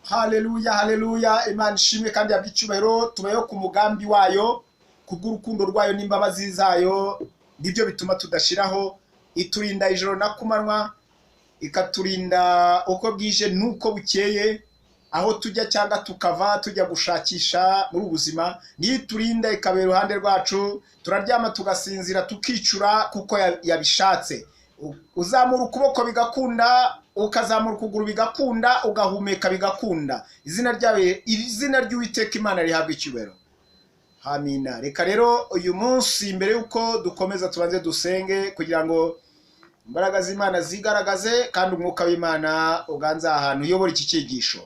Haleluya, haleluya. Imana ishimwe kandi yabicyubahiro. Tubayo ku mugambi wayo, kubw'urukundo rwayo n'imbabazi zayo, nibyo bituma tudashiraho. Iturinda ijoro na kumanywa, ikaturinda uko bwije nuko bukeye, aho tujya cyangwa tukava tujya gushakisha muri ubuzima. Niyo iturinda ikabera iruhande rwacu, turaryama tugasinzira tukicura kuko yabishatse. Uzamura ukuboko bigakunda, ukazamura ukuguru bigakunda, ugahumeka bigakunda. Izina ry'Uwiteka Imana rihabwa icyubahiro. Amina. Reka rero uyu munsi mbere yuko dukomeza tubanze dusenge kugira ngo imbaraga z'Imana zigaragaze kandi umwuka w'Imana uganza ahantu uyobora iki cyigisho.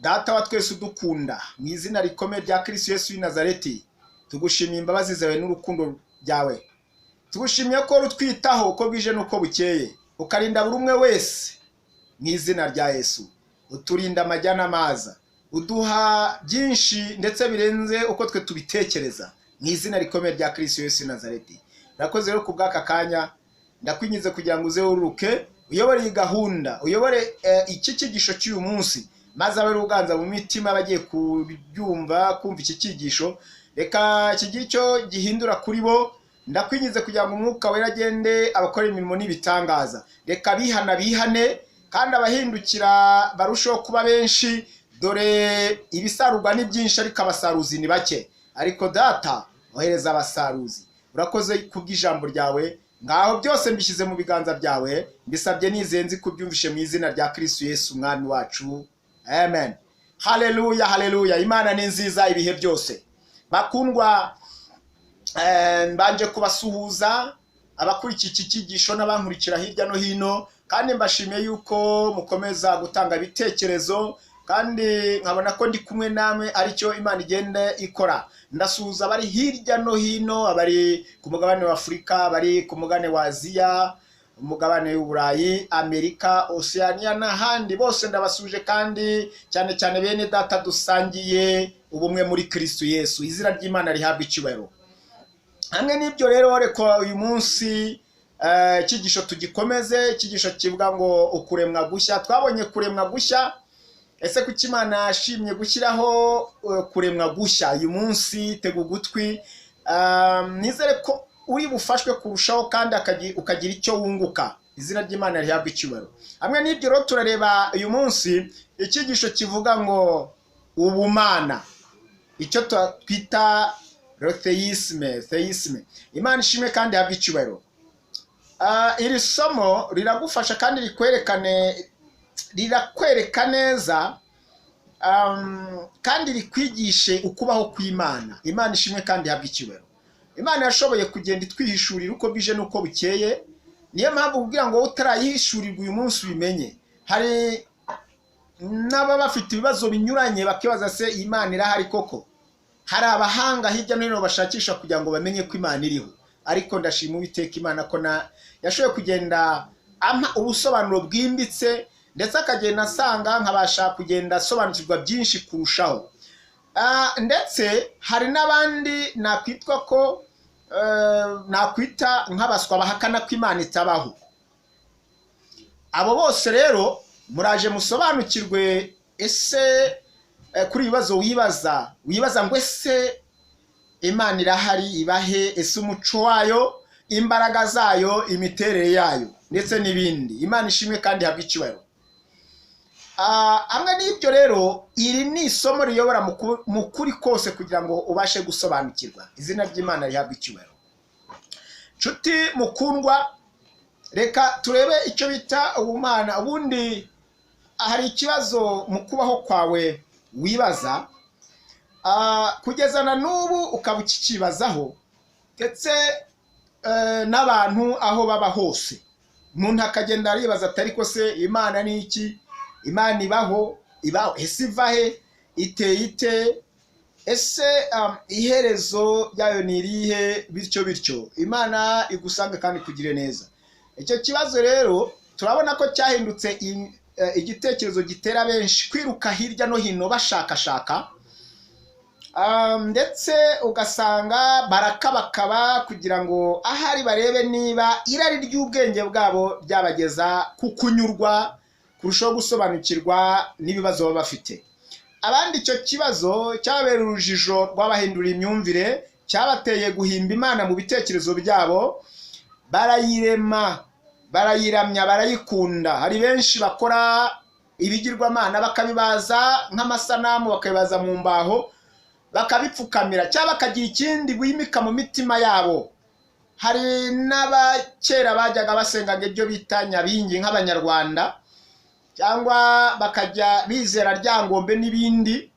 Data wa twese udukunda, mu izina rikomeye rya Kristo Yesu w'i Nazareti, tugushimiye imbabazi zawe n'urukundo byawe. Tugushimiye ko rutwitaho uko bwije nuko bukeye, ukarinda buri umwe wese mu izina rya Yesu. Uturinda amajyana amaza, uduha byinshi ndetse birenze uko twe tubitekereza, mu izina rikomeye rya Kristo Yesu w'i Nazareti. Rakoze rero kubw'aka kanya, ndakwinyize kugira ngo uze ururuke, uyobore iyi gahunda, uyobore iki cyigisho cy'uyu munsi, maze abe ruganza mu mitima bagiye kubyumva kumva iki cyigisho. Reka kigire icyo gihindura kuri bo. Ndakwinyize kugira ngo umwuka wera agende abakora imirimo n'ibitangaza. Reka bihane kandi abahindukira barushaho kuba benshi. Dore ibisarurwa ni byinshi ariko abasaruzi ni bake. Ariko Data, ohereza abasaruzi. Urakoze kubw'ijambo ryawe, ngaho byose mbishyize mu biganza byawe. Mbisabye nizenzi kubyumvishe mu izina rya Kristo Yesu umwami wacu. Amen. Haleluya, haleluya. Imana ni nziza ibihe byose. Bakundwa, mbanje kubasuhuza abakurikiye iki cyigisho n'abankurikira hirya no hino, kandi mbashimiye yuko mukomeza gutanga ibitekerezo, kandi nkabona ko ndi kumwe namwe aricyo Imana igenda ikora. Ndasuhuza abari hirya no hino, abari ku mugabane wa Afurika, abari ku mugabane wa Aziya, umugabane w'Uburayi, Amerika, Oceania n'ahandi, bose ndabasuje kandi cyane cyane bene data dusangiye ubumwe muri Kristo Yesu. Izina ry'Imana rihabwa icyubahiro. Hamwe n'ibyo rero, reka uyu munsi icyigisho tugikomeze. Icyigisho kivuga ngo ukuremwa gushya. Twabonye kuremwa gushya. Ese kuki Imana yashimye gushyiraho kuremwa gushya? Uyu munsi tega ugutwi, nizere ko uri bufashwe kurushaho kandi ukagira icyo wunguka. Izina ry'Imana rihabwa icyubahiro. Hamwe n'ibyo rero turareba uyu munsi icyigisho kivuga ngo ubumana, icyo twita theisme. Imana ishimwe kandi ihabwa icyubahiro. Iri somo riragufasha kandi rirakwereka neza, kandi rikwigishe ukubaho kw'Imana. Imana ishimwe kandi ihabwa icyubahiro. Imana yashoboye kugenda itwihishurira uko bije nuko bukeye. Niyo mpamvu kugira ngo utarayihishurirwa uyu munsi ubimenye. Hari n'aba bafite ibibazo binyuranye bakibaza se Imana irahari koko? Hari abahanga hirya no hino bashakisha kugira ngo bamenye ko Imana iriho. Ariko ndashima Uwiteka Imana ko yashoboye kugenda ampa ubusobanuro bwimbitse, ndetse akagenda asanga nkabasha kugenda asobanukirwa byinshi kurushaho. Ndetse hari n'abandi nakwita nk'abaswa bahakana ko Imana itabaho. Abo bose rero muraje musobanukirwe ese kuri ibibazo wibaza ngo ese Imana irahari ibahe, ese umuco wayo, imbaraga zayo, imiterere yayo ndetse n'ibindi. Imana ishimwe kandi habwe icyubahiro. Hamwe n'ibyo rero, iri ni isomo riyobora mu kuri kose kugira ngo ubashe gusobanukirwa. Izina ry'Imana rihabwe icyubahiro. Nshuti mukundwa, reka turebe icyo bita ubumana. Ubundi hari ikibazo mu kubaho kwawe wibaza, kugeza na n'ubu ukaba ukikibazaho, ndetse n'abantu aho baba hose. Umuntu akagenda aribaza ati ariko se Imana ni iki? Imana ibaho, ese iva he? Iteye ite? Ese iherezo ryayo ni irihe? Bityo Imana igusange kandi kugire neza. Icyo kibazo rero turabona ko cyahindutse igitekerezo gitera benshi kwiruka hirya no hino bashakashaka, ndetse ugasanga barakabakaba kugira ngo ahari barebe niba irari ry'ubwenge bwabo ryabageza ku kunyurwa, kurushaho gusobanukirwa n'ibibazo baba bafite. Abandi icyo kibazo cyabera urujijo rw'abahindura imyumvire, cyabateye guhimba Imana mu bitekerezo byabo, barayiramya, barayikunda. Hari benshi bakora ibigirwamana bakabibaza nk'amasanamu, bakabibaza mu mbaho, bakabipfukamira cyangwa bakagira ikindi bimika mu mitima yabo. Hari n'abakera bajyaga basenga ibyo bita nyabingi nk'Abanyarwanda, cyangwa bakajya bizera Ryangombe n'ibindi,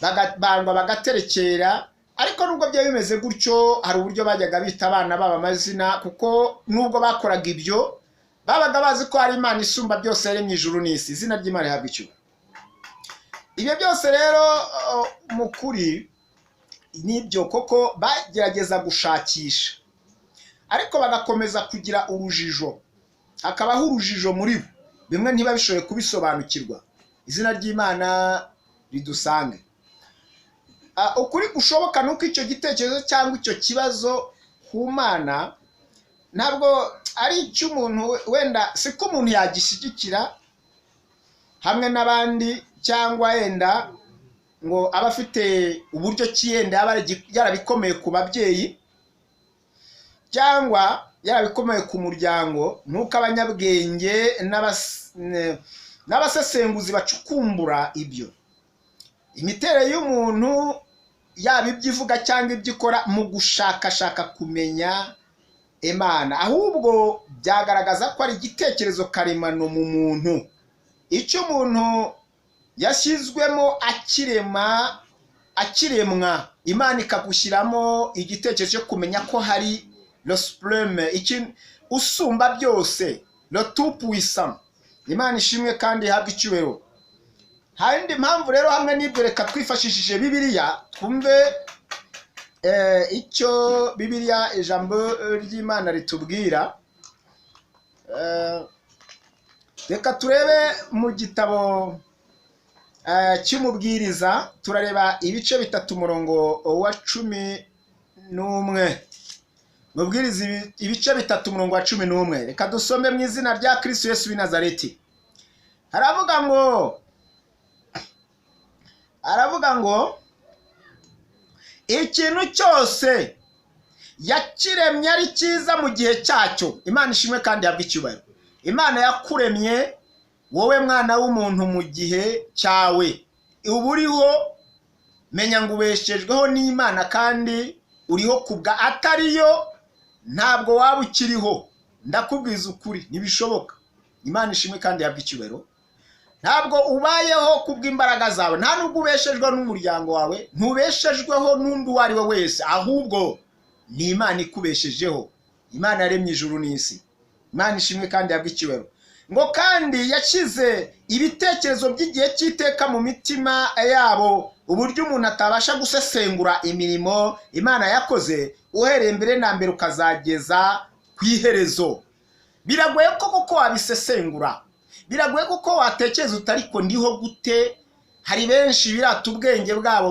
bagaterekera. Ariko nubwo byo bimeze gutyo, hari uburyo bajyaga bita abana baba amazina, kuko nubwo bakoraga ibyo babaga bazi ko hari Imana isumba byose yaremye ijuru n'isi. Izina ry'Imana rihabwe icyubahiro. Ibyo byose rero mu kuri nibyo koko bagerageza gushakisha, ariko bagakomeza kugira urujijo, hakabaho urujijo muri bo, bimwe ntibabishoboye kubisobanukirwa. Izina ry'Imana ridusange. Ukuri gushoboka nuko icyo gitekerezo cyangwa icyo kibazo ku Mana ntabwo ari icy'umuntu, wenda siko umuntu yagishyigikira hamwe n'abandi, cyangwa yenda ngo aba afite uburyo kiyenda yarabikomeye ku babyeyi, cyangwa yarabikomeye ku muryango. Nuko abanyabwenge n'abasesenguzi bacukumbura ibyo, imiterere y'umuntu, yaba ibyo ivuga cyangwa ibyo ikora, mu gushakashaka kumenya Imana, ahubwo byagaragaza ko ari igitekerezo karemano mu muntu, icyo umuntu yashyizwemo akiremwa. Imana ikagushyiramo igitekerezo cyo kumenya ko hari le supreme, usumba byose, le tout puissant. Imana ishimwe kandi ihabwe icyubahiro. Handi mpamvu rero hamwe n'ibyo, reka twifashishije Bibiliya twumve icyo Bibiliya, ijambo ry'Imana ritubwira. Reka turebe mu gitabo cy'Umubwiriza, turareba ibice 3 umurongo wa 11. Mubwiriza ibice 3 umurongo wa 11. Reka dusome mu izina rya Kristo Yesu w'i Nazareti. Aravuga ngo ikintu cyose yakiremye ari cyiza mu gihe cyacyo. Imana ishimwe kandi ihabwe icyubahiro. Imana yakuremye wowe mwana w'umuntu mu gihe cyawe. Ubu uriho, menya ngo ubeshejweho n'Imana kandi uriho kubwa atariyo, ntabwo waba ukiriho. Ndakubwiza ukuri, ntibishoboka. Imana ishimwe kandi ihabwe icyubahiro. Ntabwo ubayeho kubw'imbaraga zawe, nta nubwo ubeshejweho n'umuryango wawe, ntubeshejweho n'undi uwo ari we wese, ahubwo ni Imana ikubeshejeho. Imana yaremye ijuru n'isi. Imana ishimwe kandi ihabwe icyubahiro. Ngo kandi yashyize ibitekerezo by'igihe cy'iteka mu mitima yabo, uburyo umuntu atabasha gusesengura imirimo Imana yakoze uhereye mbere na mbere ukazageza ku iherezo. Biragoye koko wabisesengura, biragoye koko watekereza utariko ndiho gute. Hari benshi birata ubwenge bwabo,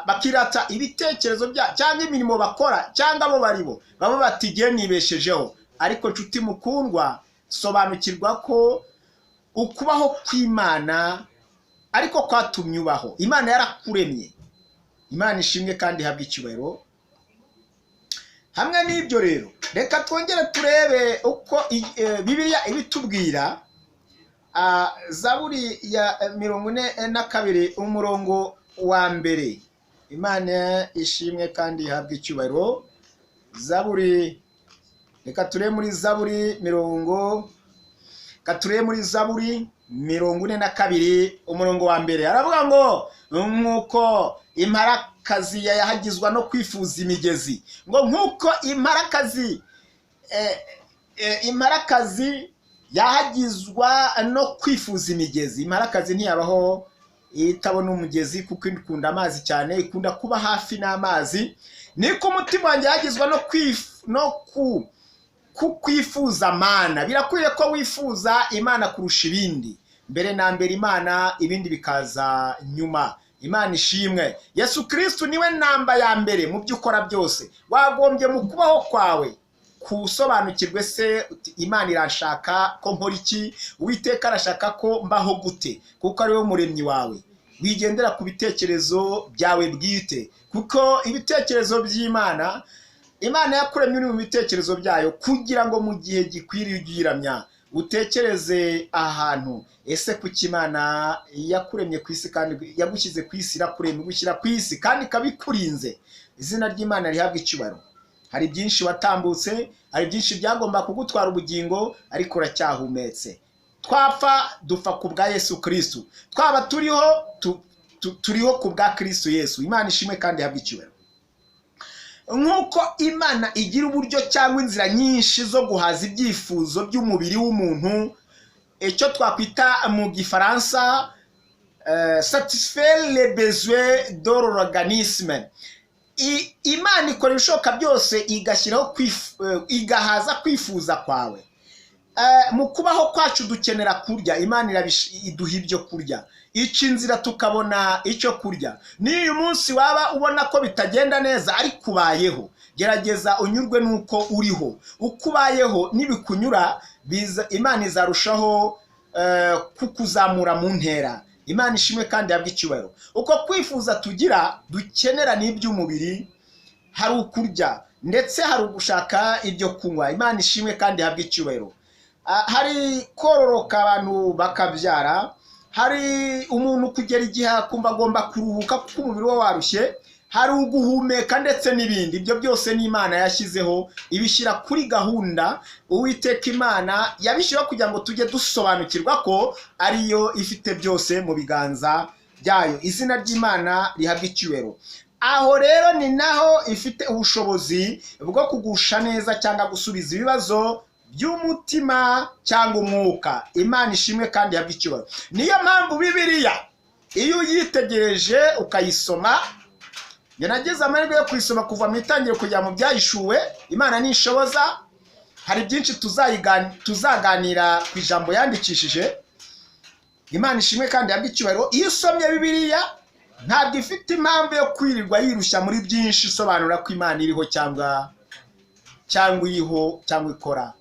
bakirata ibitekerezo bya cyangwa imirimo bakora, cyangwa abo baribo baba batigiye nibeshejeho. Ariko nshuti mukundwa, sobanukirwa ko ukubaho kw'Imana ariko kwatumye ubaho. Imana yarakuremye. Imana ishimwe kandi ihabwe icyubahiro. Hamwe n'ibyo rero reka twongere turebe uko Bibiliya ibitubwira. Zaburi ya 42 umurongo wa mbere. Imana ishimwe kandi ihabwe icyubahiro. Zaburi, reka turebe muri Zaburi 42 umurongo wa mbere. Aravuga ngo nkuko imparakazi yahagizwa no kwifuza imigezi, ngo nkuko imparakazi yahagizwa no kwifuza imigezi. Imparakazi ntiyabaho itabona umugezi kuko ikunda amazi cyane, ikunda kuba hafi n'amazi. Niko umutima wanjye yahagizwa no kwifuza Imana. Birakwiye ko wifuza Imana kurusha ibindi. Mbere na mbere Imana, ibindi bikaza nyuma. Imana ishimwe. Yesu Kristo niwe namba ya mbere mu byo ukora byose. Wagombye mu kubaho kwawe kusobanukirwe se Imana irashaka ko nkora iki, Uwiteka arashaka ko mbaho gute, kuko ari we muremyi wawe. Wigendera ku bitekerezo byawe bwite, kuko ibitekerezo by'Imana, Imana yakuremye uri mu bitekerezo byayo kugira ngo mu gihe gikwiriye ugiramya utekereze ahantu. Ese kuki Imana yakuremye ku isi kandi yagushyize ku isi, irakuremye gushyira ku isi kandi kabikurinze? Izina ry'Imana rihabwa icyubahiro. Hari byinshi watambutse, hari byinshi byagomba kugutwara ubugingo, ariko uracyahumetse. Twapfa dupfa ku bwa Yesu Kristo, twaba turiho ku bwa Kristo Yesu. Imana ishimwe kandi ihabwa icyubahiro. Nkuko Imana igira uburyo cyangwa inzira nyinshi zo guhaza ibyifuzo by'umubiri w'umuntu, icyo twakwita mu Gifaransa satisfaire les besoins de l'organisme. Imana ikora ibishoboka byose igashyiraho igahaza kwifuza kwawe. Mu kubaho kwacu dukenera kurya, Imana iduha ibyo kurya. Ica inzira tukabona icyo kurya. N'uyu munsi waba ubona ko bitagenda neza ariko ubayeho, gerageza unyurwe nuko uriho. Uko ubayeho nibikunyura, Imana izarushaho kukuzamura mu ntera. Imana ishimwe kandi ihabwe icyubahiro. Uko kwifuza tugira dukenera n'iby'umubiri, hari ukurya ndetse hari ugushaka ibyo kunywa. Imana ishimwe kandi ihabwe icyubahiro. Hari kororoka abantu bakabyara, hari umuntu kugera igihe akumva agomba kuruhuka kuko umubiri we warushye, hari uguhumeka ndetse n'ibindi. Ibyo byose ni Imana yashyizeho, ibishyira kuri gahunda. Uwiteka Imana yabishyiraho kugira ngo tujye dusobanukirwa ko ariyo ifite byose mu biganza byayo. Izina ry'Imana rihabwa icyubahiro. Aho rero ni naho ifite ubushobozi bwo kugusha neza cyangwa gusubiza ibibazo by'umutima cyangwa umwuka. Imana ishimwe kandi ihabwe icyubahiro. Niyo mpamvu Bibiliya iyo uyitegereje ukayisoma, nageze amahirwe yo kuyisoma kuva mu itangiriro kujya mu byahishuwe. Imana nishoboza hari byinshi tuzaganira ku ijambo yandikishije. Imana ishimwe kandi ihabwe icyubahiro. Iyo usomye Bibiliya ntabwo ifite impamvu yo kwirirwa yirushya muri byinshi isobanura ko Imana iriho cyangwa iriho cyangwa ikora.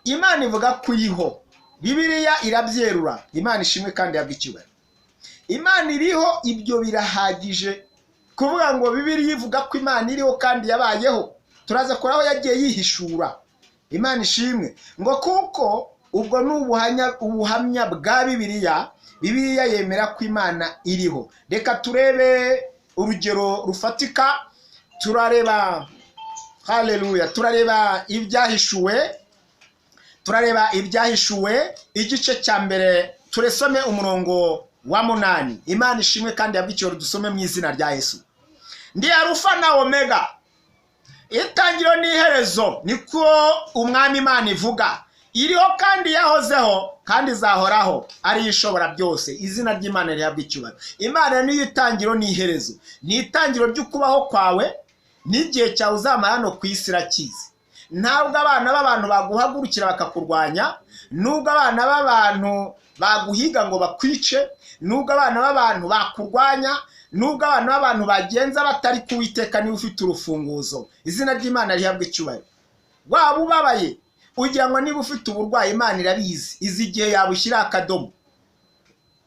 Imana ivuga ko iriho, Bibiliya irabyerura. Imana ishimwe kandi ihabwe icyubahiro. Imana iriho, ibyo birahagije kuvuga ngo Bibiliya ivuga ko Imana iriho kandi yabayeho. Turaza kuri aho yagiye yihishura. Imana ishimwe ngo kuko ubwo ni ubuhamya bwa Bibiliya. Bibiliya yemera ko Imana iriho. Reka turebe urugero rufatika. Turareba, haleluya, turareba ibyahishuwe igice cya mbere. Turesome umurongo wa 8. Imana ishimwe kandi ihabwe icyubahiro. Dusome mu izina rya Yesu. Ndi Alufa na Omega, itangiriro n'iherezo, niko umwami Imana ivuga. Iriho kandi yahozeho kandi izahoraho, ari ishobora byose. Izina ry'Imana rihabwe icyubahiro. Imana niyo itangiriro n'iherezo. Ni itangiriro ry'ukubaho kwawe n'igihe cyawe uzamara hano ku isi irakizi. Ntabwo abana b'abantu baguhagurukira bakakurwanya, nubwo abana b'abantu baguhiga ngo bakwice, nubwo abana b'abantu bakurwanya, nubwo abana b'abantu bagenza batari kuwiteka, niwe ufite urufunguzo. Izina ry'Imana rihabwe icyubahiro. Waba ubabaye ugira ngo niba ufite uburwayi, Imana irabizi, izi igihe yabushyira akadomo.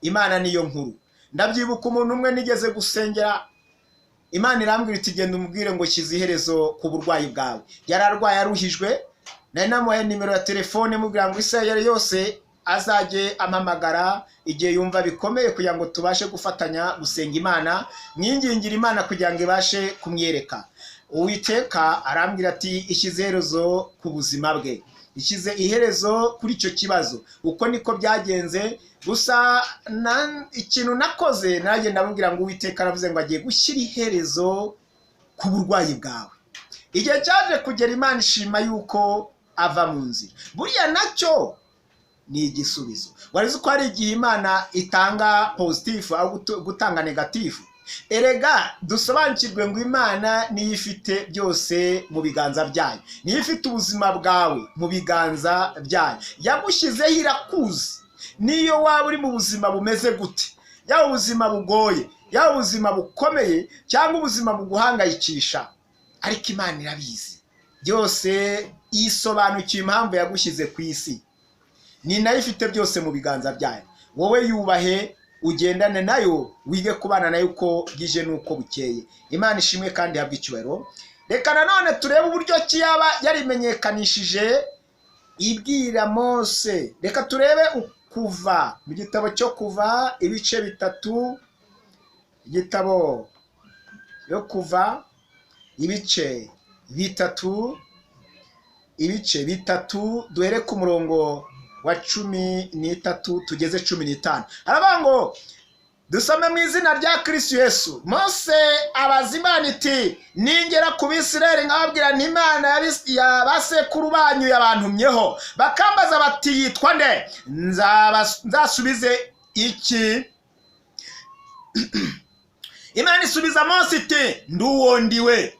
Imana niyo nkuru. Ndabyibuka umuntu umwe nigeze gusengera, Imana irambwira iti genda umubwire ngo shyize iherezo ku burwayi bwawe. Yararwaye aruhijwe, nari namuhaye nimero ya telefone mubwira ngo isaha yose azajye ampamagara igihe yumva bikomeye kugira ngo tubashe gufatanya gusenga Imana, mwingingira Imana kugira ngo ibashe kumwereka. Uwiteka arambwira ati ishyize iherezo ku buzima bwe, ishyize iherezo kuri icyo kibazo. Uko niko byagenze. Gusa ikintu nakoze nanjye ndamubwira ngo Uwiteka aravuze ngo agiye gushyira iherezo ku burwayi bwawe. Igihe cyaje kugera Imana ishima yuko ava mu nzira. Buriya nacyo ni igisubizo. Warize ko hari igihe Imana itanga positifu aho gutanga negatifu. Erega dusobanukirwe ngo Imana niyo ifite byose mu biganza byayo, niyo ifite ubuzima bwawe mu biganza byayo. Yagushyizeho irakuzi niyo waba uri mu buzima bumeze gute, yaba ubuzima bugoye, yaba ubuzima bukomeye, cyangwa ubuzima buguhangayikisha, ariko Imana irabizi byose. Isobanukiye impamvu yagushyize ku isi, ni nayo ifite byose mu biganza byayo. Wowe yubahe, ugendane nayo, wige kubana nayo uko bwije n'uko bukeye. Imana ishimwe kandi ihabwe icyubahiro. Reka nanone turebe uburyo ki yaba yarimenyekanishije ibwira Mose. Reka turebe Kuva mu gitabo cyo Kuva ibice 3, igitabo yo Kuva ibice 3 duhere ku murongo wa 13 tugeze 15. Aravuga ngo dusome mu izina rya Kristo Yesu. Mose abaza Imana iti ningera ku Bisirayeli nkababwira nti Imana y'abasekuru banyu yabantumyeho, bakambaza bati yitwa nde? Nzasubize iki? Imana isubiza Mose iti nduwo ndiwe.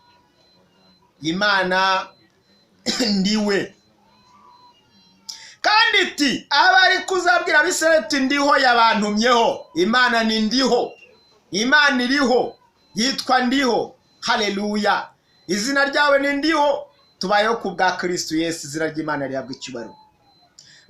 Imana ndiwe. Kandi iti abari kuzabwira Abisirayeli ati ndiho yabantumyeho. Imana ni ndiho, Imana iriho, yitwa ndiho. Haleluya. Izina ryawe ni ndiho. Tubayeho ku bwa Kristo Yesu, izina ry'Imana rihabwa icyubahiro.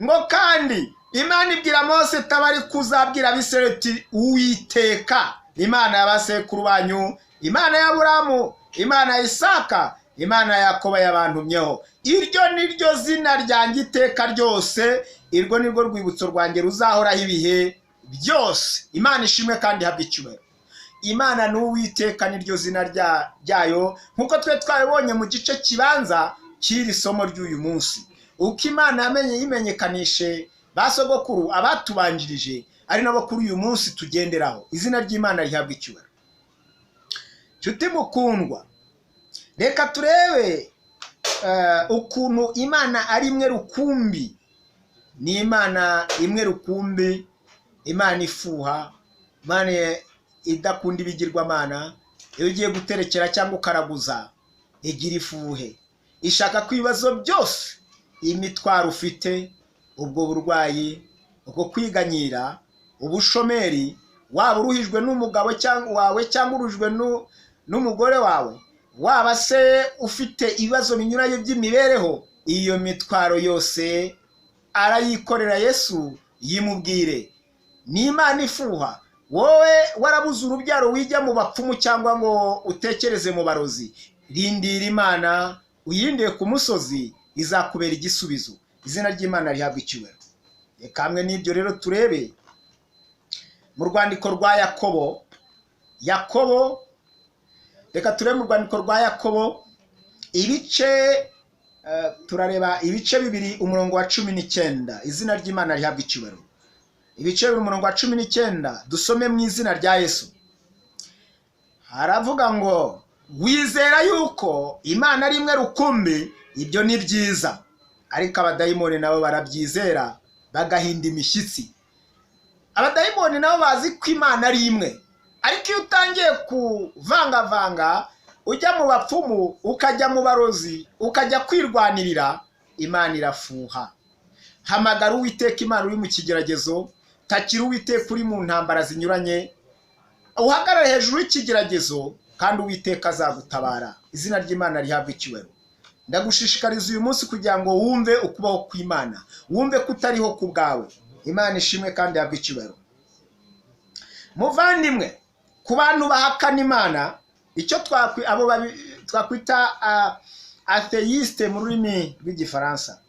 Ngo kandi Imana ibwira Mose tabari kuzabwira Abisirayeli ati Uwiteka Imana y'abasekuru banyu, Imana ya Aburahamu, Imana ya Isaka, Imana ya Yakobo yabantumyeho. Iryo niryo zina ryanjye iteka ryose, irwo nirwo rwibutso rwanjye ruzahoraho ibihe byose. Imana ishimwe kandi ihabwe icyubahiro. Imana n'Uwiteka niryo zina ryayo, nkuko twe twabibonye mu gice kibanza cy'iri somo ry'uyu munsi. Uko Imana yimenyekanishe basogokuru abatubanjirije, ari nabo kuri uyu munsi tugenderaho. Izina ry'Imana rihabwa icyubahiro. Nshuti mukundwa, reka turebe ukuntu Imana ari imwe rukumbi. Ni Imana imwe rukumbi, Imana ifuha, Imana idakunda ibigirwamana. Iyo ugiye guterekera cyangwa ukaraguza, igira ifuhe. Ishaka ko ibibazo byose, imitwaro ufite, ubwo burwayi, ubwo kwiganyira, ubushomeri, waba uruhijwe n'umugabo wawe cyangwa uruhijwe n'umugore wawe, waba se ufite ibibazo binyuranye by'imibereho, iyo mitwaro yose arayikorera Yesu. Yimubwire. Ni Imana ifuha. Wowe warabuze urubyaro wijya mu bapfumu cyangwa ngo utekereze mu barozi, rindira Imana, uyindiye ku musozi, izakubera igisubizo. Izina ry'Imana rihabwa icyubahiro. Reka hamwe n'ibyo rero turebe mu rwandiko rwa Yakobo. Reka turebe mu rwandiko rwa Yakobo turareba ibice 2 umurongo wa 19. Izina ry'Imana rihabwa icyubahiro. Ibice 2 umurongo wa 19, dusome mu izina rya Yesu. Haravuga ngo wizera yuko Imana ari imwe rukumbi, ibyo ni byiza, ariko abadayimoni nabo barabyizera bagahinda imishyitsi. Abadayimoni nabo bazi ko Imana ari imwe, ariko iyo utangiye kuvangavanga, ujya mu bapfumu, ukajya mu barozi, ukajya kwirwanirira, Imana irafuha. Hamagara Uwiteka Imana uri mu kigeragezo, takira Uwiteka uri mu ntambara zinyuranye, uhagarare hejuru y'ikigeragezo, kandi Uwiteka azagutabara. Izina ry'Imana rihabwa icyubahiro. Ndagushishikariza uyu munsi kugira ngo wumve ukubaho kw'Imana, wumve ko utariho ku bwawe. Imana ishimwe kandi ihabwe icyubahiro. muvandimwe, ku bantu bahakana Imana, icyo twakwita atheiste mu rurimi rw'igifaransa,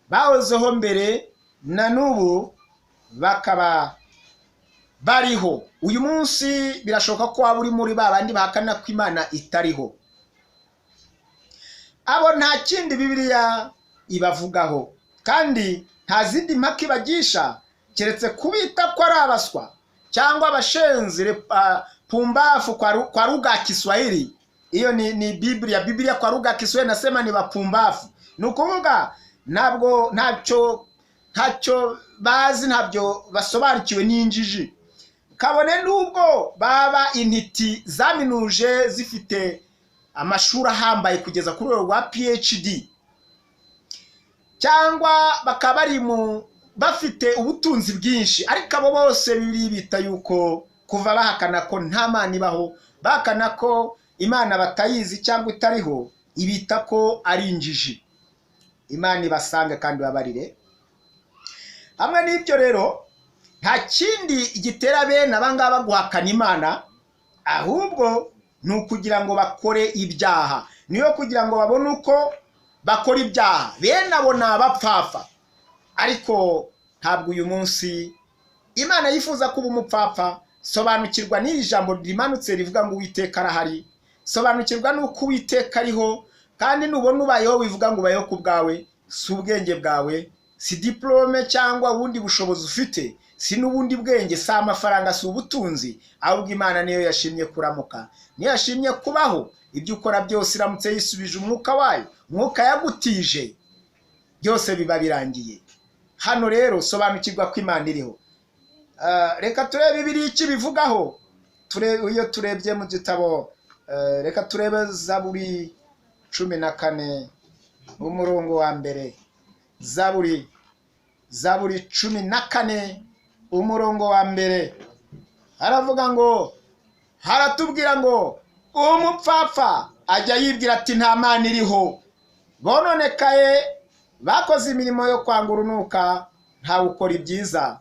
bahozeho mbere na n'ubu bakaba bariho. Uyu munsi birashoboka ko waba uri muri babandi bahakana ko Imana itariho. Abo nta kindi Bibiliya ibavugaho, kandi nta zindi mpaka ibagisha keretse kubita ko ari abaswa cyangwa abashenzi pumbafu kwa lugha ya Kiswahili. Hiyo ni Biblia kwa lugha ya Kiswahili nasema ni bapumbafu. Ni ukuvuga ntacyo bazi, ntabyo basobanukiwe n'injiji. Kabone nubwo baba intiti zaminuje zifite amashuri ahambaye kugeza kuri rwego rwa PhD, cyangwa bakaba bari bafite ubutunzi bwinshi, ariko abo bose Bibiliya bita yuko kuva bahakana ko nta Mana ibaho, bahakana ko Imana batayizi cyangwa itariho, ibita ko ari injiji. Imana ibasange kandi babarire. Hamwe n'ibyo rero, nta kindi gitera bene abangaba guhakana Imana, ahubwo ni ukugira ngo bakore ibyaha. Niyo kugira ngo babone uko bakora ibyaha. Bene abo ni abapfapfa. Ariko ntabwo uyu munsi Imana yifuza kuba umupfapfa. Sobanukirwa n'iri jambo rimanutse rivuga ngo Uwiteka arahari. Sobanukirwa n'uko Uwiteka ariho, kandi nubona ubayeho wivuga ngo ubayeho ku bwawe, si ubwenge bwawe, si diplome cyangwa ubundi bushobozi ufite, si n'ubundi bwenge, si amafaranga, si ubutunzi, ahubwo Imana niyo yashimye kuramuka, niyo yashimye kubaho. Ibyo ukora byose iramutse yisubije umwuka wayo, umwuka yagutije, byose biba birangiye. Hano rero sobanukirwa ko Imana iriho. Reka turebe Bibiliya iki bivugaho. Iyo turebye mu gitabo, reka turebe Zaburi 14 umurongo wa mbere. Zaburi 14 umurongo wa mbere, haravuga ngo, haratubwira ngo umupfapfa ajya yibwira ati nta Mana iriho, bononekaye bakoze imirimo yo kwanga urunuka, ntawe ukora ibyiza.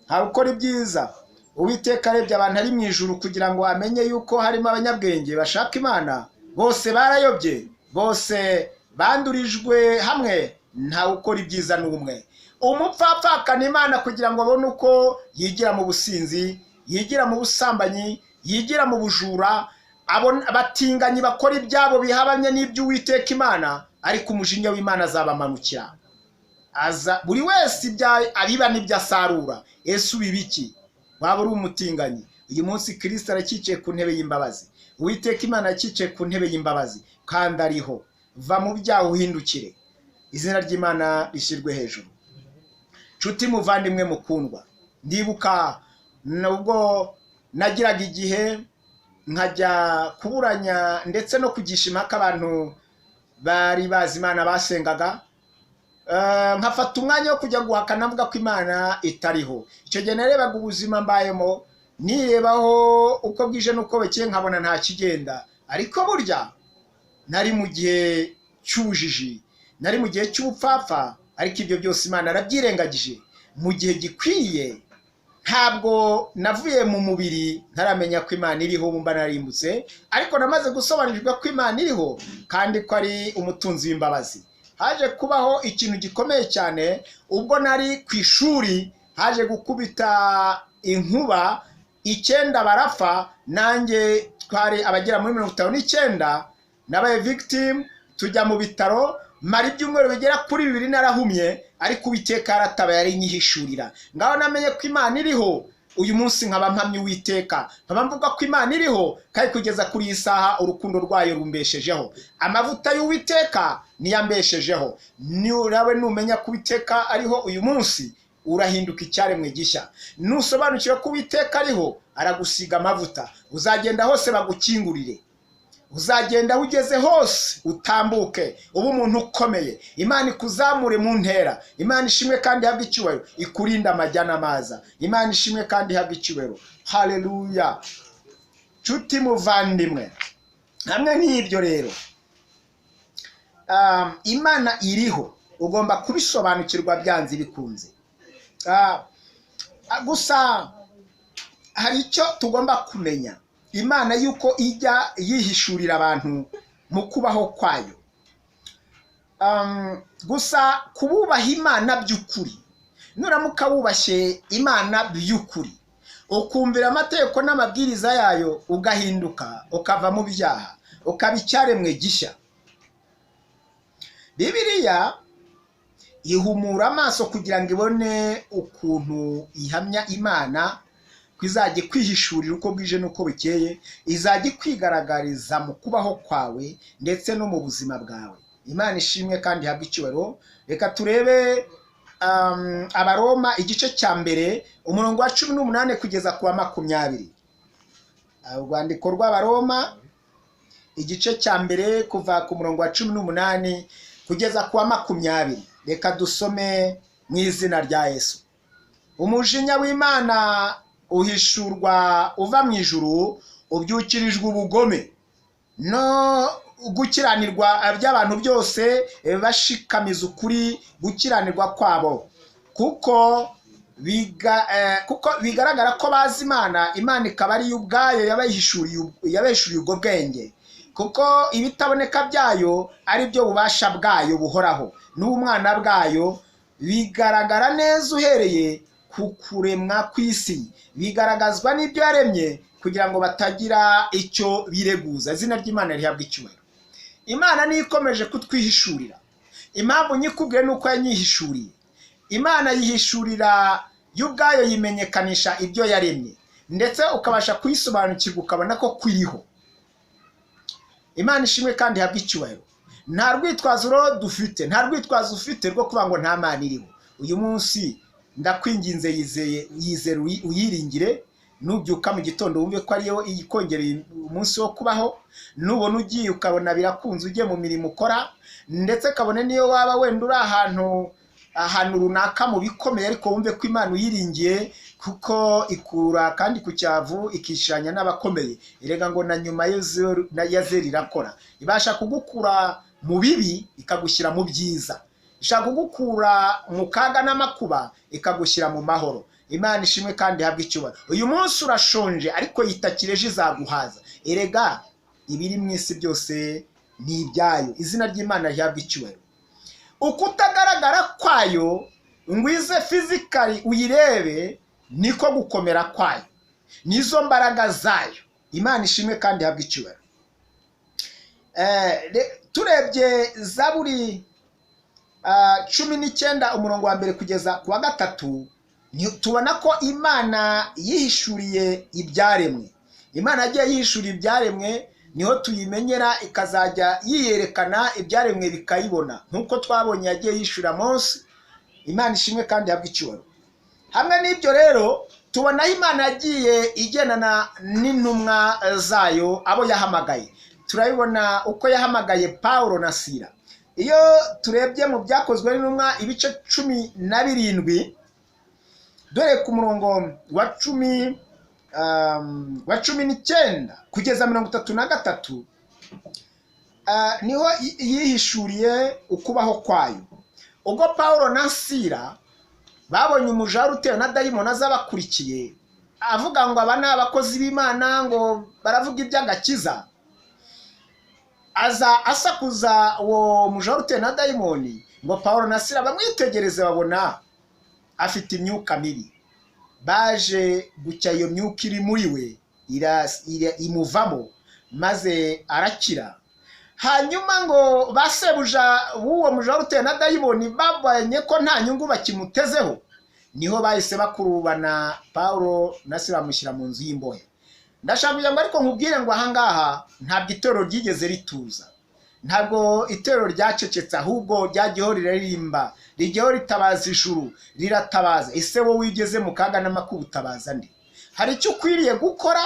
Ntawe ukora ibyiza. Uwiteka arebye abantu ari mu ijuru kugira ngo amenye yuko harimo abanyabwenge bashaka Imana, bose barayobye, bose bandurijwe hamwe, ntawe ukora ibyiza n'umwe. Umupfapfa akana Imana kugira ngo abone uko yigira mu businzi, yigira mu busambanyi, yigira mu bujura, abatinganyi bakora ibyabo bihabanye n'iby'Uwiteka Imana, ariko umujinya w'Imana azabamanukira. Buri wese abiba n'ibyo asarura. Ese ubibiki? Waba uri umutinganyi? Uyu munsi Kristo arakicaye ku ntebe y'imbabazi. Uwiteka Imana arakicaye ku ntebe y'imbabazi, kandi ariho. Va mu byaha uhindukire, izina ry'Imana rishyirwe hejuru. Nshuti muvandimwe mukundwa, ndibuka nubwo nagiraga igihe nkajya kuburanya ndetse no kugisha impaka abantu bari bazi Imana basengaga, nkafata umwanya wo kujya guhakana mvuga ko Imana itariho. Icyo gihe narebaga ubuzima mbayemo, nirebaho uko bwije n'uko bukeye, nkabona nta kigenda. Ariko burya nari mu gihe cy'ubujiji, nari mu gihe cy'ubupfapfa, ariko ibyo byose Imana arabyirengagije. Mu gihe gikwiye, ntabwo navuye mu mubiri ntaramenya ko Imana iriho, mba narimbutse, ariko namaze gusobanukirwa ko Imana iriho kandi ko ari umutunzi w'imbabazi. Haje kubaho ikintu gikomeye cyane ubwo nari ku ishuri, haje gukubita inkuba 9 barapfa, nanjye twari abagera muri 59 nabaye victim. Tujya mu bitaro, mara ibyumweru bigera kuri 2 narahumye, ariko Uwiteka yaratabaye arinyihishurira. Ngaho namenye ko Imana iriho. Uyu munsi nkaba mpamye Uwiteka, nkaba mvuga ko Imana iriho, kandi kugeza kuri iyi saha urukundo rwayo rumbeshejeho. Amavuta y'Uwiteka niyambeshejeho. Nawe numenya ko Uwiteka ariho uyu munsi, urahinduka icyaremwe gishya. Nusobanukira ko Uwiteka ariho, aragusiga amavuta, uzagenda hose bagukingurire, uzagenda ugeze hose utambuke, ubu umuntu ukomeye. Imana ikuzamure mu ntera. Imana ishimwe kandi ihabwe icyubahiro, ikurinda amajya n'amaza. Imana ishimwe kandi ihabwe icyubahiro. Haleluya. Nshuti muvandimwe, hamwe n'ibyo rero, Imana iriho, ugomba kubisobanukirwa byanze bikunze. Gusa hari icyo tugomba kumenya. Imana yuko ijya yihishurira abantu mu kubaho kwayo. Gusa kububaha Imana by'ukuri, nuramuka wubashye Imana by'ukuri, ukumvira amategeko n'amabwiriza yayo, ugahinduka ukava mu byaha, ukaba icyaremwe gishya, Bibiliya ihumura amaso kugira ngo ibone ukuntu ihamya Imana ko izajya kwihishurira uko bwije n'uko bukeye, izajya kwigaragariza mu kubaho kwawe ndetse no mu buzima bwawe. Imana ishimwe kandi ihabwe icyubahiro. Reka turebe Abaroma igice cya mbere umurongo wa 18 kugeza ku wa 20. Urwandiko rw'Abaroma igice cya mbere kuva ku murongo wa 18 kugeza ku wa 20. Reka dusome mu izina rya Yesu. Umujinya w'Imana uhishurwa uva mu ijuru, ubyukirijwe ubugome no gukiranirwa by'abantu byose bashikamiza ukuri gukiranirwa kwabo, kuko bigaragara ko bazi Imana ikaba ari ubwayo yabahishuriye ubwo bwenge, kuko ibitaboneka byayo ari byo bubasha bwayo buhoraho n'ubumwana bwayo, bigaragara neza uhereye ku kuremwa kw'isi, bigaragazwa n'ibyo yaremye kugira ngo batagira icyo bireguza. Izina ry'Imana rihabwa icyubahiro. Imana niyo ikomeje kutwihishurira. Impamvu nyikubwiye nuko yanyihishuriye. Imana yihishurira y'ubwayo, yimenyekanisha ibyo yaremye, ndetse ukabasha kuyisobanukirwa ukabona ko kwiriho. Imana ishimwe kandi ihabwe icyubahiro. Nta rwitwazo dufite, nta rwitwazo ufite rwo kuvuga ngo nta Mana iriho. Uyu munsi ndakwinginze yizere uyiringire, nubyuka mu gitondo wumve ko ariyo iyikongereye umunsi wo kubaho, nubona ugiye ukabona birakunze ujye mu mirimo ukora, ndetse kabone niyo waba wenda uri ahantu runaka mu bikomeye, ariko wumve ko Imana uyiringiye, kuko ikura kandi ku cyavu ikishanya n'abakomeye. Erega ngo na nyuma ya zeri irakora. Ibasha kugukura mu bibi ikagushyira mu byiza, ishaka kugukura mu kaga n'amakuba ikagushyira mu mahoro. Imana ishimwe kandi ihabwe icyubahiro. Uyu munsi urashonje, ariko yitakire ejo izaguhaza. Erega ibiri mu isi byose ni ibyayo. Izina ry'Imana rihabwe icyubahiro. Ukutagaragara kwayo ngwize physically uyirebe, niko gukomera kwayo, nizo mbaraga zayo. Imana ishimwe kandi ihabwe icyubahiro. Turebye Zaburi 19 umurongo wa 1 kugeza ku wa 3, tubona ko Imana yihishuriye ibyaremwe. Imana yagiye yihishuriye ibyaremwe, niho tuyimenyera, ikazajya yiyerekana ibyaremwe bikayibona, nkuko twabonye yagiye yishura Mose. Imana ishimwe kandi ihabwe icyubahiro. Hamwe n'ibyo rero tubona Imana yagiye igendana n'intumwa zayo, abo yahamagaye. Turabibona uko yahamagaye Paulo na Sila. Iyo turebye mu byakozwe n'intumwa ibice 17, dore ku murongo wa 19 kugeza 33, niho yihishuriye ukubaho kwayo. Ubwo Paulo na Sila babonye umuja utewe na dayimoni azabakurikiye, avuga ngo aba ni abakozi b'Imana, ngo baravuga iby'agakiza, aza asakuza uwo muja utewe na dayimoni, ngo Paulo na Sila bamwitegereze, babona afite imyuka mibi. Baje gucya iyo myuka iri muri we imuvamo, maze arakira. Hanyuma ngo basebuja w'uwo muja utewe na dayimoni babanye ko nta nyungu bakimutezeho, niho bahise bakurubana Paulo na Sila bamushyira mu nzu y'imbohe. Ndashaka kugira ngo ariko nkubwire ngo ahangaha ntabwo itorero ryigeze rituza, ntabwo itorero ryacecetse, ahubwo ryagiyeho riririmba, rigiyeho ritabaza ijuru, riratabaza. Ese wowe wigeze mu kaga n'amakuba utabaza nde? Hari icyo ukwiriye gukora,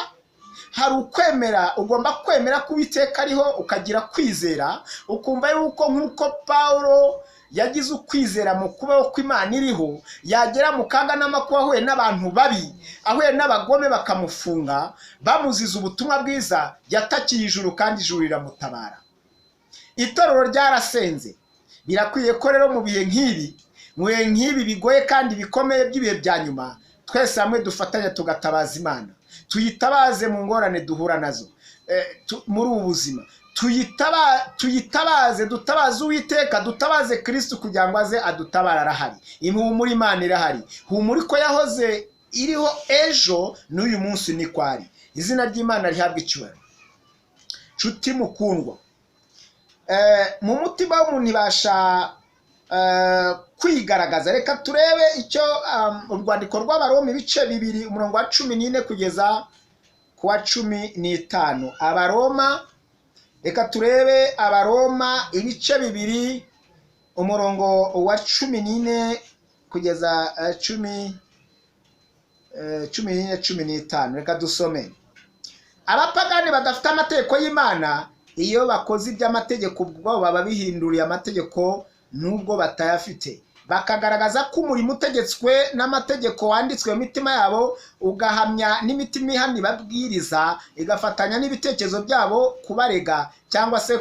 hari ukwemera. Ugomba kwemera ko Uwiteka ariho, ukagira kwizera, ukumva yuko nk'uko Paulo yagize ukwizera mu kubaho kw'Imana iriho, yagera mu kaga n'amakuba ahuye n'abantu babi, ahuye n'abagome bakamufunga bamuziza ubutumwa bwiza, yatakiye ijuru kandi ijuru riramutabara. Itorero ryarasenze. Birakwiye ko rero mu bihe nk'ibi bigoye kandi bikomeye by'ibihe bya nyuma, twese hamwe dufatanya tugatabaza Imana. tuyitabaze mu ngorane duhura nazo muri ubu buzima, tuyitabaze, dutabaze Uwiteka, dutabaze Kristo kugira ngo aze adutabara. Arahari, ihumura, Imana irahari. Humura ko yahoze iriho ejo n'uyu munsi niko ari. Izina ry'Imana rihabwa icyubahiro. Nshuti mukundwa, mu mutima w'umuntu ibasha kwigaragaza. Reka turebe icyo urwandiko rw'Abaroma ibice 2 umurongo wa 14 kugeza ku wa 15. Abaroma, reka turebe Abaroma ibice 2 umurongo wa 14 kugeza 15. Reka dusome. Abapagani badafite amategeko y'Imana, iyo bakoze iby'amategeko ubwo baba bihinduriye amategeko nubwo batayafite, bakagaragaza ko umurimo utegetswe n'amategeko wanditswe mu mitima yabo, ugahamya n'imitima ihani babwiriza, igafatanya n'ibitekerezo byabo kubarega cyangwa se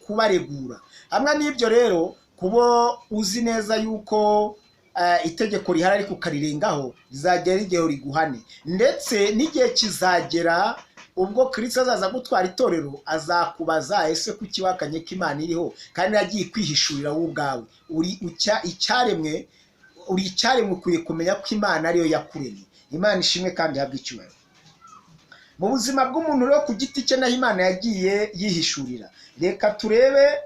kubaregura. Hamwe n'ibyo rero, kubo uzi neza yuko itegeko rihari ariko ukarirengaho, rizagera igihe riguhane, ndetse n'igihe kizagera ubwo Kristo azaza gutwara itorero, azakubaza ese kuki wakanye ko Imana iriho kandi yagiye kwihishurira wowe ubwawe. Uri icyaremwe, ukwiye kumenya ko Imana ariyo yakuremye. Imana ishimwe kandi ihabwe icyubahiro. Mu buzima bw'umuntu rero ku giti cye naho Imana yagiye yihishurira. Reka turebe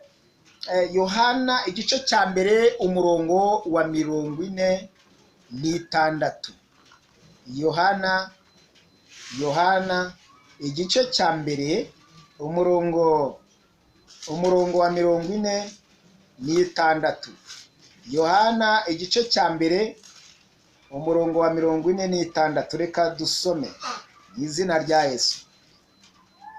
Yohana igice cya mbere umurongo wa 46. Yohana igice cya mbere umurongo wa 46. Yohana igice cya mbere umurongo wa 46. Reka dusome izina rya Yesu.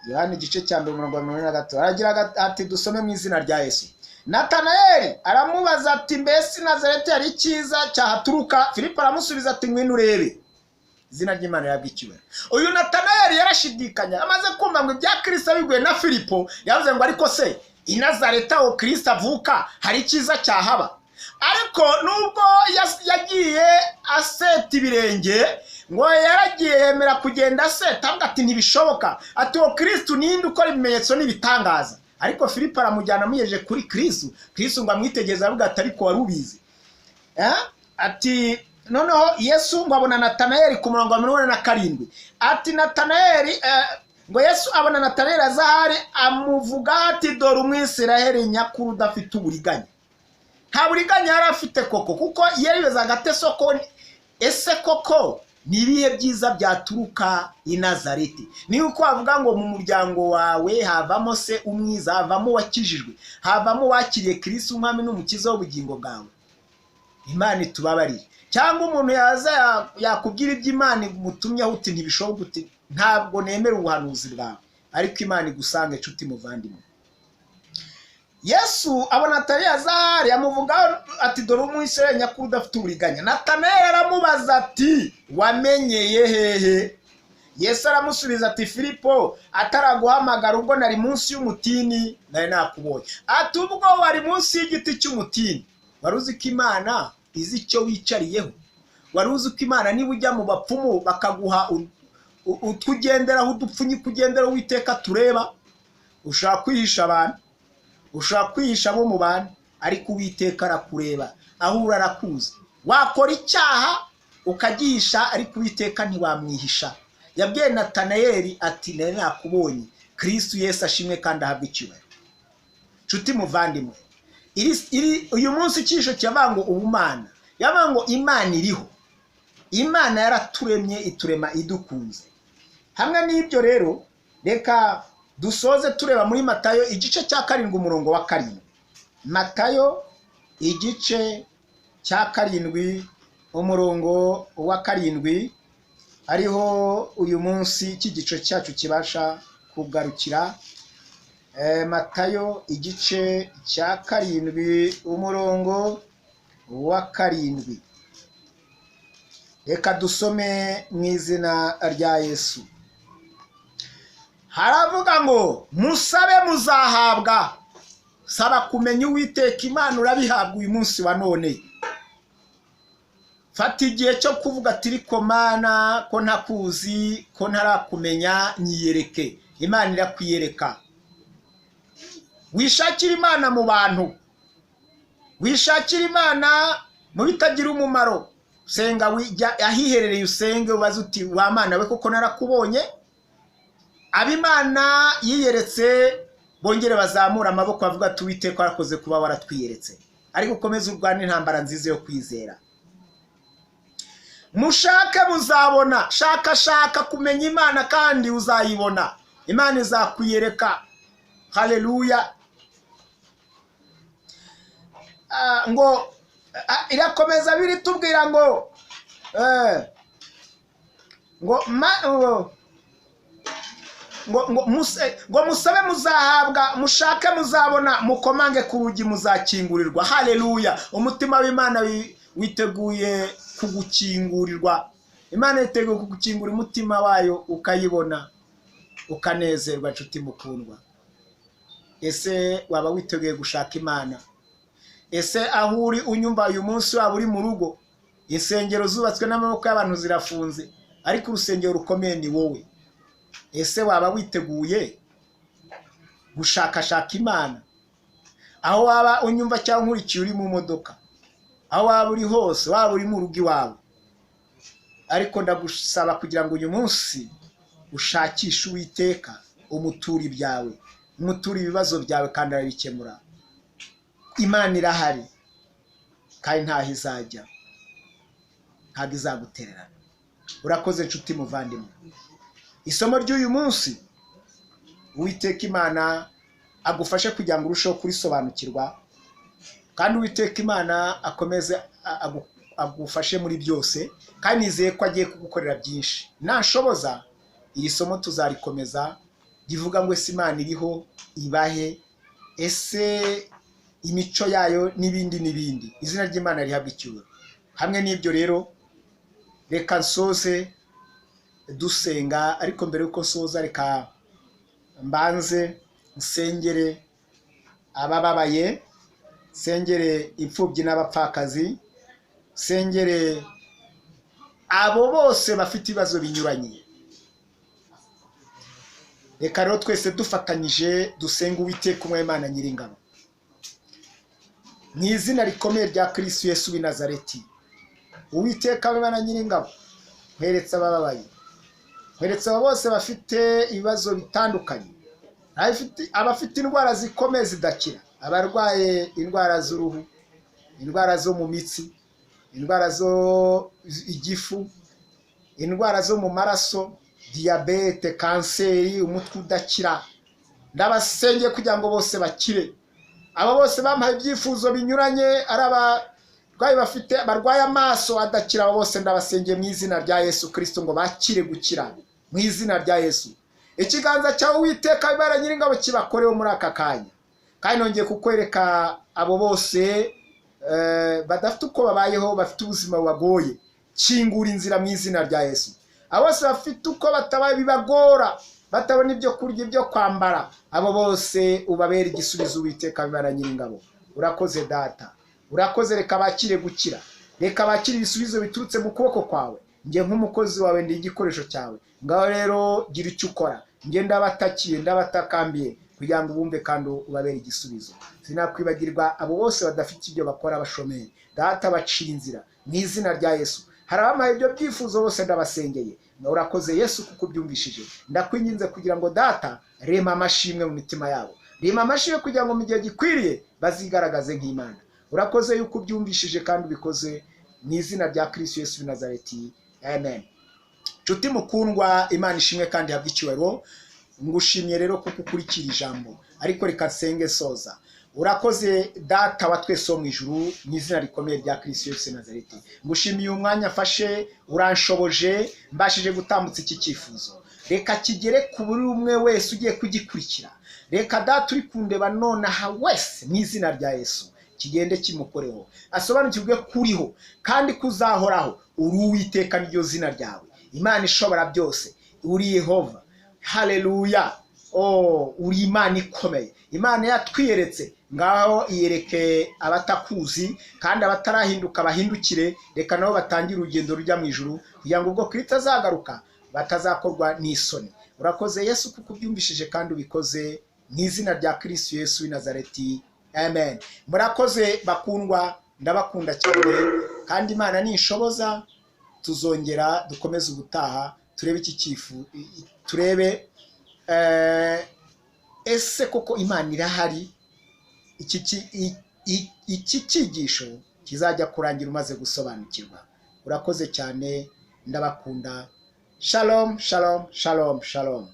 Yohana igice cya mbere umurongo wa 43 aragira ati dusome mu izina rya Yesu. Natanayeli aramubaza ati mbese Nazareti yari cyiza cyahaturuka? Filipo aramusubiza ati ngwino urebe. Izina ry'Imana yabwa icyubahiro. Uyu Natanayeli yarashidikanya, amaze kumva ngo ibya Kristo biguye na Filipo, yavuze ngo ariko se i Nazareti aho Kristo avuka hari cyiza cyahaba? Ariko nubwo yagiye aseta ibirenge, ngo yaragiye yemera kugenda aseta, avuga ati ntibishoboka, ati uwo Kristo ninde ukora ibimenyetso n'ibitangaza? Ariko Filipo aramujyana amuyeje kuri Kristo ngo amwitegeze, avuga ati ariko wari ubizi? Ati noneho Yesu ngo abona Natanayeli ku murongo wa 47. Ati Natanayeli ngo Yesu abona Natanayeli azahari, amuvuga ati dore Umwisiraheli nyakuri udafite uburiganya. Nta buriganya yari afite koko, kuko yaribezaga ate soko ese koko ni ibihe byiza byaturuka i Nazareti? Ni uko avuga ngo mu muryango wawe havamo se umwiza, havamo wakijijwe, havamo wakiriye Kristo umwami n'umukiza w'ubugingo bwawe. Imana itubabarire. Cyangwa umuntu yaza yakubwira iby'Imana mutumye uti ntibishoboka, uti ntabwo nemera ubuhanuzi bwawe, ariko Imana igusange nshuti muvandimwe. Yesu abona Natanayeli azahari, amuvuga ati dore Umwisiraheli nyakuri udafite uburiganya. Natanayeli aramubaza ati wamenyeye hehe? Yesu aramusubiza ati Filipo ataraguhamagara ubwo nari munsi y'umutini nari nakubonye. Ati ubwo wari munsi y'igiti cy'umutini wari uzi ko Imana izi icyo wicariyeho? Wari uzi ko Imana niba ujya mu bapfumu bakaguha utugenderaho udupfunyi kugendera Uwiteka tureba? Ushaka kwihisha abantu, ushaka kwihisha abo mu bantu, ariko Uwiteka arakureba, aho arakuzi. Wakora icyaha ukagihisha, ariko Uwiteka ntiwamwihisha. Yabwiye Natanayeli ati nari nakubonye. Kristo Yesu ashimwe kandi ahabwe icyubahiro. Nshuti muvandimwe, uyu munsi cyisho cyabango ubumana, yabango Imana iriho. Imana yaraturemye, iturema idukunze. Hamwe n'ibyo rero, reka dusoze tureba muri Matayo igice cya 7 umurongo wa 7. Matayo igice cya 7 umurongo wa 7 ariho uyu munsi iki gice cyacu kibasha kugarukira. Matayo igice cya 7 umurongo wa 7. Reka dusome mu izina rya Yesu. Haravuga ngo musabe muzahabwa. Saba kumenya Uwiteka Imana urabihabwa uyu munsi wa none. fata igihe cyo kuvuga ati ariko Mana ko ntakuzi ko ntarakumenya nyiyereke. Imana irakwiyereka. Wishakira Imana mu bantu, wishakira Imana mu bitagira umumaro. Senga ahiherereye usenge ubaze uti wa Mana we koko narakubonye. Abimana yiyeretse bongere bazamura amaboko bavuga ati Uwiteka warakoze kuba waratwiyeretse. Ariko ukomeze urwane intambara nziza yo kwizera. Mushake muzabona, shaka kumenya Imana kandi uzayibona. Imana izakwiyereka. Haleluya. Ngo irakomeza biri tubwira ngo musabe muzahabwa, mushake muzabona, mukomange ku rugi muzakingurirwa. Haleluya. Umutima w'Imana witeguye kugukingurirwa. Imana yiteguye kugukingura umutima wayo ukayibona ukanezerwa. Nshuti mukundwa, ese waba witeguye gushaka Imana? Ese aho uri unyumva uyu munsi waba uri mu rugo, insengero zubatswe n'amaboko y'abantu zirafunze, ariko urusengero rukomeye ni wowe. Ese waba witeguye gushakashaka Imana? Aho waba unyumva cyangwa nkurikiye uri mu modoka, aho waba uri hose, waba uri mu rugo iwawe, ariko ndagusaba kugira ngo uyu munsi ushakishe Uwiteka, umutura ibyawe, umutura ibibazo byawe kandi arabikemura. Imana irahari kandi ntaho izajya, ntabwo izagutererana. Urakoze nshuti muvandimwe. Isomo ry'uyu munsi, Uwiteka Imana agufashe kugira ngo urusheho kurisobanukirwa, kandi Uwiteka Imana akomeze agufashe muri byose, kandi nizeye ko agiye kugukorera byinshi. Nashoboza iri somo tuzarikomeza rivuga ngo ese Imana iriho ibahe, ese imico yayo n'ibindi. Izina ry'Imana rihabwa icyubahiro. Hamwe n'ibyo rero reka nsoze dusenga, ariko mbere yuko nsoza reka mbanze nsengere abababaye, nsengere imfubyi n'abapfakazi, nsengere abo bose bafite ibibazo binyuranye. Reka rero twese dufatanyije dusenga Uwiteka Umwami Nyiringabo. Mu izina rikomeye rya Kristo Yesu w'i Nazareti, Uwiteka Imana Nyiringabo, nkweretse abababaye, nkweretse abo bose bafite ibibazo bitandukanye, abafite indwara zikomeye zidakira, abarwaye indwara z'uruhu, indwara zo mu mitsi, indwara zo igifu, indwara zo mu maraso, diyabete, kanseri, umutwe udakira. Ndabasengeye kugira ngo bose bakire. Abo bose bampaye ibyifuzo binyuranye, ari abarwayi bafite barwaye amaso adakira, abo bose ndabasengeye mu izina rya Yesu Kristo ngo bakire gukira mu izina rya Yesu. Ikiganza cyawe Uwiteka Imana Nyiringabo kibakoreho muri aka kanya. Kandi nongeye kukwereka abo bose badafite uko babayeho, bafite ubuzima bubagoye, kingura inzira mu izina rya Yesu. Abo bose bafite uko batabaye bibagora, batabona ibyo kurya, ibyo kwambara, abo bose ubabera igisubizo Uwiteka Imana Nyiringabo. Urakoze Data, urakoze. Reka bakire gukira, reka bakire ibisubizo biturutse mu kuboko kwawe. Nge nk'umukozi wawe ndi igikoresho cyawe. Ngaho rero gira icyo ukora. Nge ndabatakiye, ndabatakambiye kugira ngo ubumve kandi ubabere igisubizo. Sinakwibagirwa abo bose badafite ibyo bakora, bashomeye. Data bacira inzira mu izina rya Yesu. Hari abamaye ibyo byifuzo bose ndabasengeye. Urakoze Yesu kuko ubyumvishije. Ndakwinginze kugira ngo Data rema amashimwe mu mitima yabo, rema amashimwe kugira ngo mu gihe gikwiriye bazigaragaze nk'Imana. Urakoze yuko ubyumvishije kandi ubikoze mu izina rya Kristo Yesu w'i Nazareti. Amen. Nshuti mukundwa, Imana ishimwe kandi ihabwe icyubahiro. Ngushimye rero kuko ukurikira ijambo, ariko reka nsenge soza. Urakoze Data wa twese wo mu ijuru, mu izina rikomeye rya Kristo Yesu w'i Nazareti. Ngushimiye umwanya afashe, uranshoboje, mbashije gutambutsa iki cyifuzo. Reka kigere ku buri umwe wese ugiye kugikurikira. Reka Data uri kundeba nonaha wese mu izina rya Yesu kigende kimukoreho, asobanukirwe kuriho kandi kuzahoraho. Uri Uwiteka niryo zina ryawe, Imana ishobora byose, uri Yehova. Haleluya. uri Imana ikomeye, Imana yatwiyeretse, ngaho iyereke abatakuzi kandi abatarahinduka bahindukire, reka nabo batangire urugendo rujya mu ijuru kugira ngo ubwo Kristo azagaruka batazakorwa n'isoni. Urakoze Yesu kuko ubyumvishije kandi ubikoze mu izina rya Kristo Yesu w'i Nazareti, amen. Murakoze bakundwa, ndabakunda cyane kandi Imana nishoboza tuzongera dukomeze ubutaha turebe iki cyifu, turebe ese koko Imana irahari, iki cyigisho kizajya kurangira umaze gusobanukirwa. Urakoze cyane, ndabakunda. Shalom, shalom, shalom, shalom.